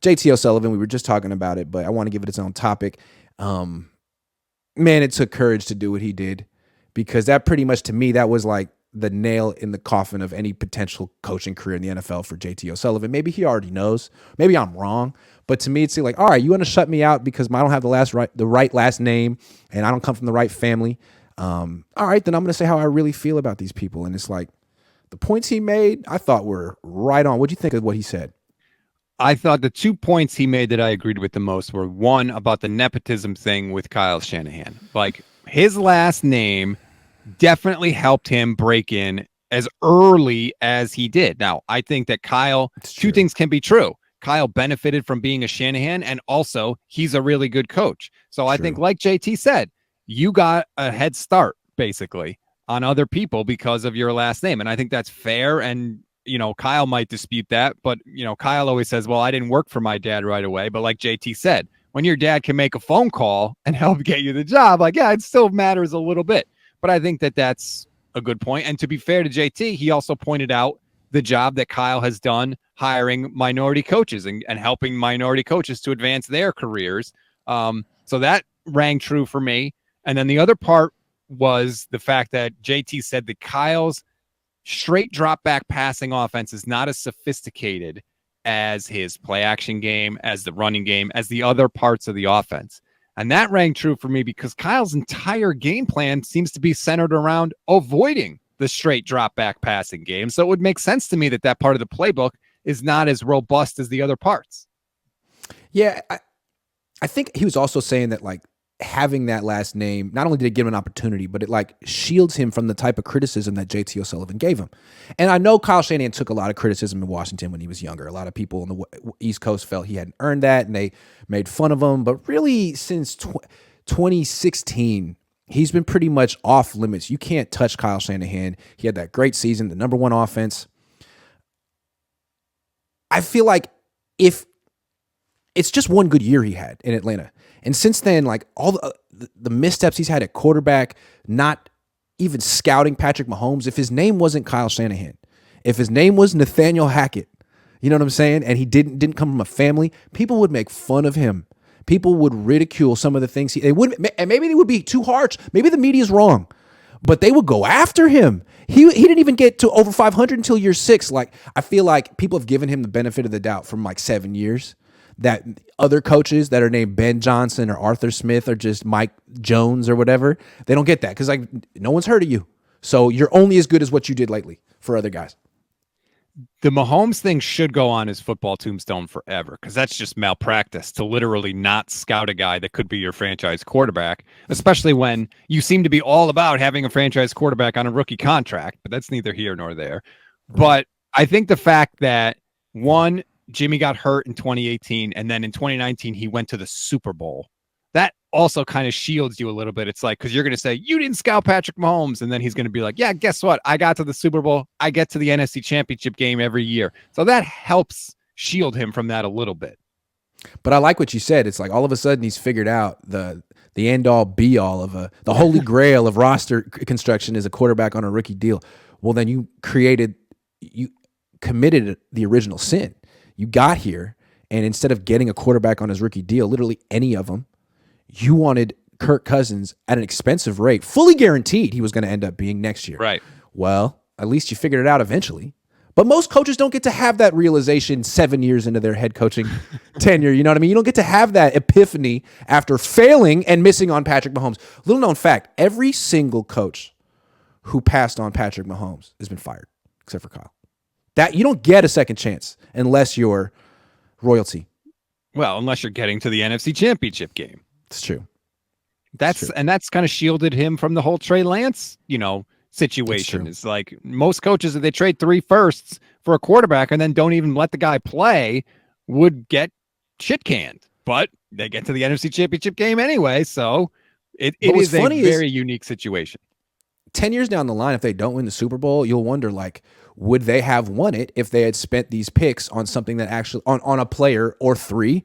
JT O'Sullivan, we were just talking about it, but I want to give it its own topic. Man, it took courage to do what he did, because that pretty much, to me, that was like the nail in the coffin of any potential coaching career in the NFL for JT O'Sullivan. Maybe he already knows. Maybe I'm wrong. But to me, it's like, all right, you want to shut me out because I don't have the right last name and I don't come from the right family. All right, then I'm going to say how I really feel about these people. And it's like the points he made, I thought were right on. What'd you think of what he said? I thought the 2 points he made that I agreed with the most were, one, about the nepotism thing with Kyle Shanahan. Like, his last name definitely helped him break in as early as he did. Now, I think that two things can be true. Kyle benefited from being a Shanahan, and also he's a really good coach. So I think, like JT said, you got a head start, basically, on other people because of your last name. And I think that's fair. And Kyle might dispute that, but, Kyle always says, well, I didn't work for my dad right away. But like JT said, when your dad can make a phone call and help get you the job, like, yeah, it still matters a little bit. But I think that that's a good point. And to be fair to JT, he also pointed out the job that Kyle has done hiring minority coaches and helping minority coaches to advance their careers. So that rang true for me. And then the other part was the fact that JT said that Kyle's straight drop back passing offense is not as sophisticated as his play action game, as the running game, as the other parts of the offense. And that rang true for me because Kyle's entire game plan seems to be centered around avoiding the straight drop back passing game. So it would make sense to me that that part of the playbook is not as robust as the other parts. Yeah. I think he was also saying that, like, having that last name, not only did it give him an opportunity, but it like shields him from the type of criticism that JT O'Sullivan gave him. And I know Kyle Shanahan took a lot of criticism in Washington when he was younger. A lot of people on the East Coast felt he hadn't earned that and they made fun of him. But really, since 2016, he's been pretty much off limits. You can't touch Kyle Shanahan. He had that great season, the number one offense. I feel like if it's just one good year he had in Atlanta. And since then, like, all the missteps he's had at quarterback, not even scouting Patrick Mahomes, if his name wasn't Kyle Shanahan, if his name was Nathaniel Hackett, you know what I'm saying? And he didn't come from a family, people would make fun of him. People would ridicule some of the things they wouldn't, and maybe they would be too harsh. Maybe the media's wrong, but they would go after him. He didn't even get to over 500 until year 6. Like, I feel like people have given him the benefit of the doubt from like 7 years. That other coaches that are named Ben Johnson or Arthur Smith or just Mike Jones or whatever, they don't get that because, like, no one's heard of you. So you're only as good as what you did lately for other guys. The Mahomes thing should go on his football tombstone forever because that's just malpractice to literally not scout a guy that could be your franchise quarterback, especially when you seem to be all about having a franchise quarterback on a rookie contract, but that's neither here nor there. But I think the fact that, one, Jimmy got hurt in 2018, and then in 2019, he went to the Super Bowl. That also kind of shields you a little bit. It's like, because you're going to say, you didn't scout Patrick Mahomes, and then he's going to be like, yeah, guess what? I got to the Super Bowl. I get to the NFC Championship game every year. So that helps shield him from that a little bit. But I like what you said. It's like all of a sudden he's figured out the end-all, be-all of the holy grail of roster construction is a quarterback on a rookie deal. Well, then you committed the original sin. You got here, and instead of getting a quarterback on his rookie deal, literally any of them, you wanted Kirk Cousins at an expensive rate, fully guaranteed he was going to end up being next year. Right. Well, at least you figured it out eventually. But most coaches don't get to have that realization 7 years into their head coaching tenure. You know what I mean? You don't get to have that epiphany after failing and missing on Patrick Mahomes. Little known fact, every single coach who passed on Patrick Mahomes has been fired, except for Kyle. That you don't get a second chance unless you're royalty. Well, unless you're getting to the NFC Championship game. It's true. That's kind of shielded him from the whole Trey Lance, situation. It's like most coaches, if they trade 3 firsts for a quarterback and then don't even let the guy play, would get shit canned. But they get to the NFC Championship game anyway, so it is a very unique situation. 10 years down the line, if they don't win the Super Bowl, you'll wonder, like, would they have won it if they had spent these picks on something that actually on a player or 3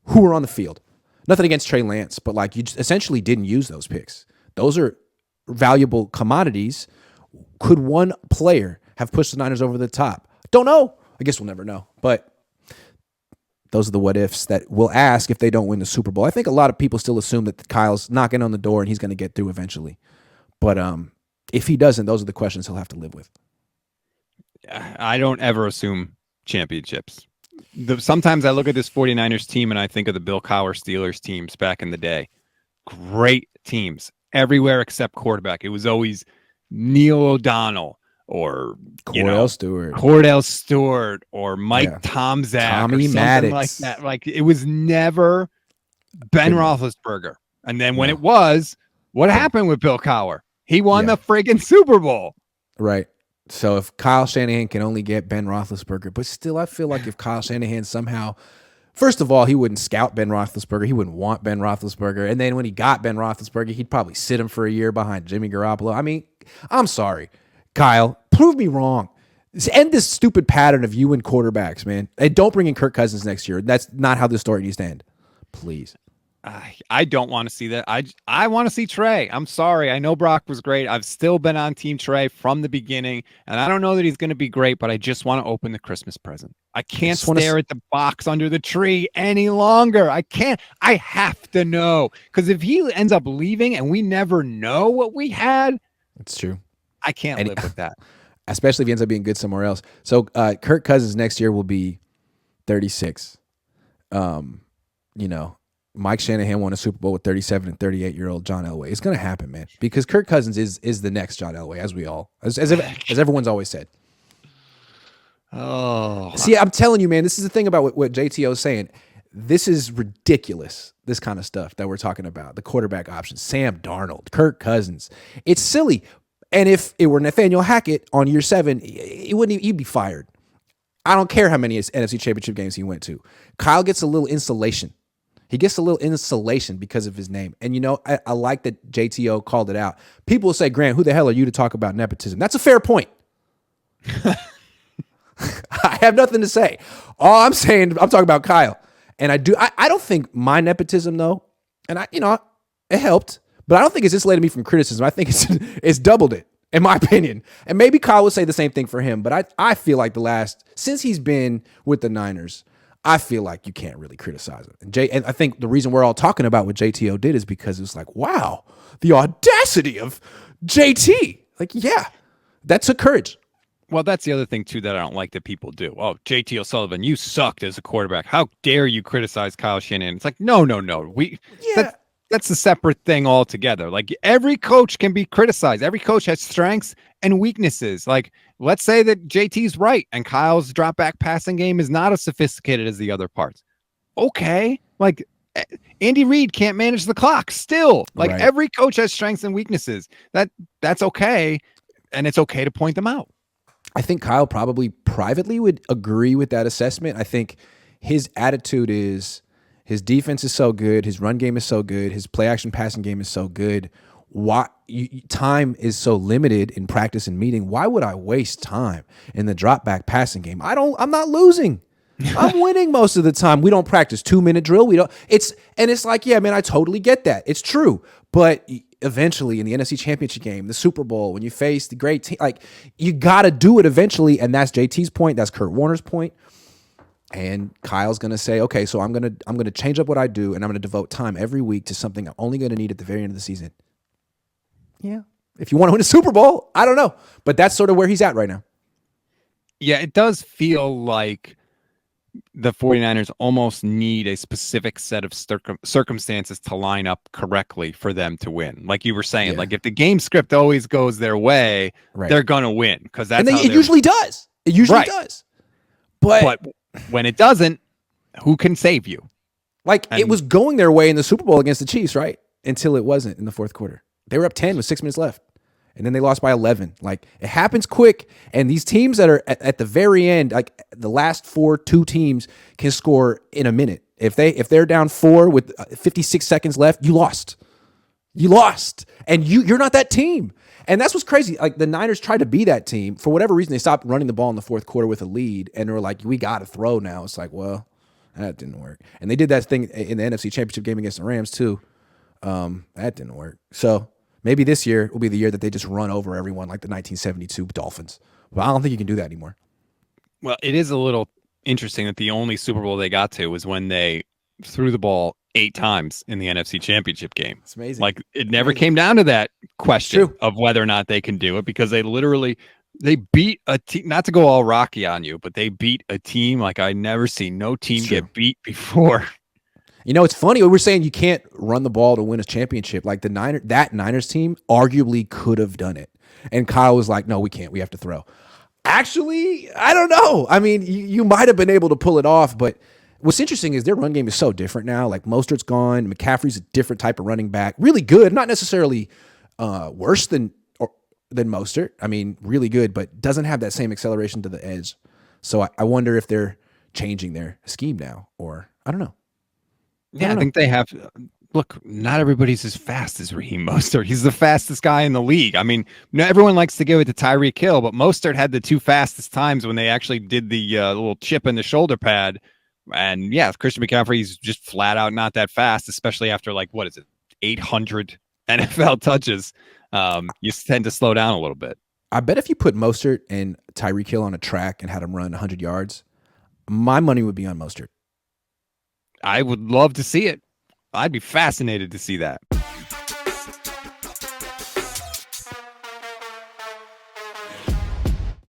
who were on the field? Nothing against Trey Lance, but like you just essentially didn't use those picks. Those are valuable commodities. Could one player have pushed the Niners over the top? Don't know. I guess we'll never know. But Those are the what ifs that we'll ask if they don't win the Super Bowl. I think a lot of people still assume that Kyle's knocking on the door and he's going to get through eventually. But if he doesn't, those are the questions he'll have to live with. I don't ever assume championships. Sometimes I look at this 49ers team and I think of the Bill Cowher Steelers teams back in the day. Great teams everywhere except quarterback. It was always Neil O'Donnell or Cordell Stewart or Mike Tomczak Tommy or something Maddox. like that. Like it was never Ben Roethlisberger. And then when it was, what happened with Bill Cowher? He won the friggin' Super Bowl. Right. So if Kyle Shanahan can only get Ben Roethlisberger, but still I feel like if Kyle Shanahan somehow, first of all, he wouldn't scout Ben Roethlisberger. He wouldn't want Ben Roethlisberger. And then when he got Ben Roethlisberger, he'd probably sit him for a year behind Jimmy Garoppolo. I mean, I'm sorry, Kyle, prove me wrong. End this stupid pattern of you and quarterbacks, man. And don't bring in Kirk Cousins next year. That's not how this story needs to end. Please. I don't want to see that. I want to see Trey. I'm sorry. I know Brock was great. I've still been on Team Trey from the beginning, and I don't know that he's going to be great, but I just want to open the Christmas present. I can't stare at the box under the tree any longer. I can't. I have to know, because if he ends up leaving and we never know what we had, it's true. I can't live with that. Especially if he ends up being good somewhere else. So Kirk Cousins next year will be 36. Mike Shanahan won a Super Bowl with 37 and 38-year-old John Elway. It's going to happen, man, because Kirk Cousins is the next John Elway, as everyone's always said. Oh, see, I'm telling you, man, this is the thing about what JTO is saying. This is ridiculous, this kind of stuff that we're talking about, the quarterback options, Sam Darnold, Kirk Cousins. It's silly. And if it were Nathaniel Hackett on year 7, he'd be fired. I don't care how many NFC Championship games he went to. Kyle gets a little insulation. He gets a little insulation because of his name. And, I like that JTO called it out. People will say, Grant, who the hell are you to talk about nepotism? That's a fair point. I have nothing to say. All I'm saying, I'm talking about Kyle. And I don't think my nepotism, though, and it helped, but I don't think it's insulated me from criticism. I think it's doubled it, in my opinion. And maybe Kyle would say the same thing for him, but I feel like since he's been with the Niners, I feel like you can't really criticize him. And I think the reason we're all talking about what JTO did is because it's like, wow, the audacity of JT. Like, yeah, that took courage. Well, that's the other thing, too, that I don't like that people do. Oh, JT O'Sullivan, you sucked as a quarterback. How dare you criticize Kyle Shanahan? It's like, no. That's a separate thing altogether. Like, every coach can be criticized. Every coach has strengths and weaknesses. Like, let's say that JT's right and Kyle's drop back passing game is not as sophisticated as the other parts. Okay. Like, Andy Reid can't manage the clock still. Like, right. Every coach has strengths and weaknesses. That's okay. And it's okay to point them out. I think Kyle probably privately would agree with that assessment. I think his attitude is his defense is so good, his run game is so good, his play action passing game is so good. Time is so limited in practice and meeting. Why would I waste time in the drop back passing game? I'm not losing. I'm winning most of the time. We don't practice 2-minute drill. It's like, yeah, man, I totally get that. It's true. But eventually in the NFC Championship game, the Super Bowl, when you face the great team, like, you got to do it eventually. And that's JT's point. That's Kurt Warner's point. And Kyle's going to say, okay, so I'm going to change up what I do, and I'm going to devote time every week to something I'm only going to need at the very end of the season. Yeah. If you want to win a Super Bowl, I don't know. But that's sort of where he's at right now. Yeah, it does feel like the 49ers almost need a specific set of circumstances to line up correctly for them to win. Like you were saying, like if the game script always goes their way, they're going to win, because that's it usually does. It usually does. But when it doesn't, who can save you? Like, it was going their way in the Super Bowl against the Chiefs, right? Until it wasn't in the fourth quarter. They were up 10 with 6 minutes left. And then they lost by 11. Like, it happens quick. And these teams that are at the very end, like the last 2 teams can score in a minute. If they're down 4 with 56 seconds left, you lost. You lost. And you're not that team. And that's what's crazy. Like, the Niners tried to be that team. For whatever reason, they stopped running the ball in the fourth quarter with a lead. And they were like, we got to throw now. It's like, well, that didn't work. And they did that thing in the NFC Championship game against the Rams too. That didn't work. So maybe this year will be the year that they just run over everyone like the 1972 Dolphins. But I don't think you can do that anymore. Well, it is a little interesting that the only Super Bowl they got to was when they threw the ball 8 times in the NFC Championship game. It's amazing. Like it never came down to that question True. of whether or not they can do it because they beat a team, not to go all Rocky on you, but they beat a team like I never seen no team get beat before. You know, it's funny. We were saying you can't run the ball to win a championship. Like that Niners team arguably could have done it. And Kyle was like, no, we can't. We have to throw. Actually, I don't know. I mean, you might have been able to pull it off, but what's interesting is their run game is so different now. Like Mostert's gone. McCaffrey's a different type of running back. Really good. Not necessarily worse than Mostert. I mean, really good, but doesn't have that same acceleration to the edge. So I wonder if they're changing their scheme now, or I don't know. Yeah, I think they have. Look, not everybody's as fast as Raheem Mostert. He's the fastest guy in the league. I mean, everyone likes to give it to Tyreek Hill, but Mostert had the 2 fastest times when they actually did the little chip in the shoulder pad. And yeah, Christian McCaffrey's just flat out not that fast, especially after 800 NFL touches. You tend to slow down a little bit. I bet if you put Mostert and Tyreek Hill on a track and had him run 100 yards, my money would be on Mostert. I would love to see it. I'd be fascinated to see that.